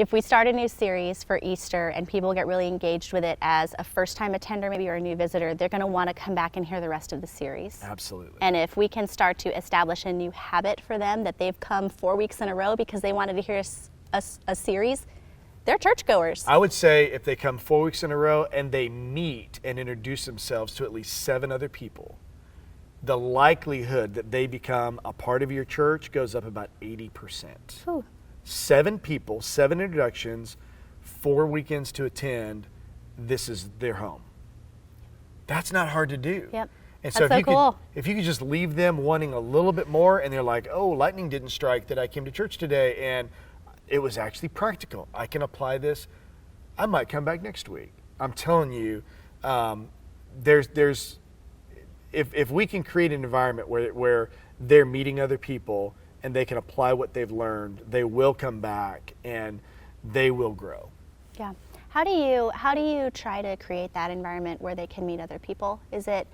if we start a new series for Easter and people get really engaged with it as a first-time attender maybe or a new visitor, they're going to want to come back and hear the rest of the series. Absolutely. And if we can start to establish a new habit for them that they've come 4 weeks in a row because they wanted to hear a series, they're churchgoers. I would say if they come 4 weeks in a row and they meet and introduce themselves to at least 7 other people, the likelihood that they become a part of your church goes up about 80%. Ooh. 7 people, 7 introductions, 4 weekends to attend, this is their home. That's not hard to do. Yep. And That's so cool. If you could just leave them wanting a little bit more and they're like, oh, lightning didn't strike that I came to church today and it was actually practical. I can apply this. I might come back next week. I'm telling you, if we can create an environment where they're meeting other people and they can apply what they've learned, they will come back and they will grow. Yeah. How do you try to create that environment where they can meet other people? Is it,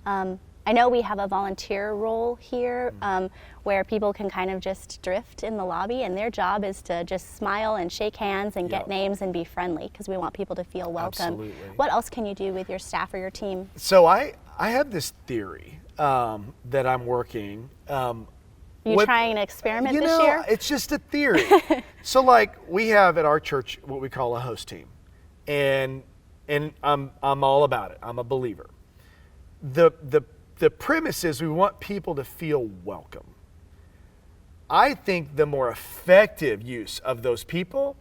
I know we have a volunteer role here where people can kind of just drift in the lobby and their job is to just smile and shake hands and get names and be friendly because we want people to feel welcome. Absolutely. What else can you do with your staff or your team? So I have this theory that I'm working. You trying an experiment this year? It's just a theory. So like we have at our church what we call a host team. And I'm all about it. I'm a believer. The premise is we want people to feel welcome. I think the more effective use of those people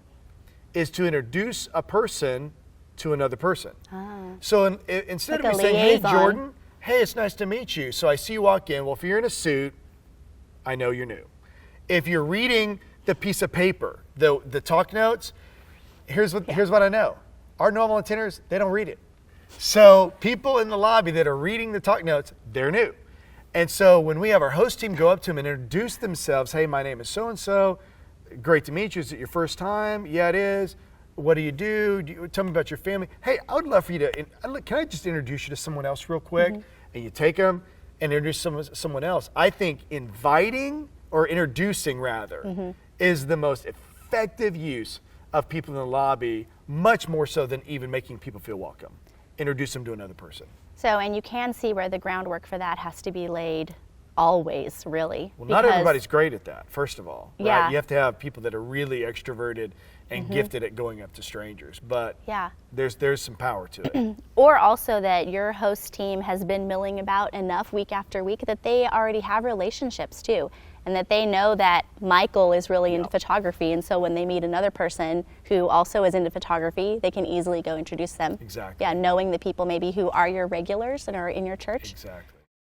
is to introduce a person to another person. So instead like of me saying, hey, liaison. Jordan, hey, it's nice to meet you. So I see you walk in. Well, if you're in a suit, I know you're new. If you're reading the piece of paper, the talk notes, here's what I know. Our normal attenders, they don't read it. So people in the lobby that are reading the talk notes, they're new. And so when we have our host team go up to them and introduce themselves, hey, my name is so-and-so, great to meet you. Is it your first time? Yeah, it is. What do you do? Tell me about your family. Hey, I would love for you to, can I just introduce you to someone else real quick? And you take them and introduce someone else. I think inviting or introducing rather is the most effective use of people in the lobby, much more so than even making people feel welcome. Introduce them to another person. So, and you can see where the groundwork for that has to be laid always, really. Well, not everybody's great at that, first of all. Right? Yeah. You have to have people that are really extroverted and gifted at going up to strangers. But there's some power to it. Or also that your host team has been milling about enough week after week that they already have relationships too. And that they know that Michael is really into photography, and so when they meet another person who also is into photography, they can easily go introduce them. Exactly. Yeah, knowing the people maybe who are your regulars and are in your church. Exactly.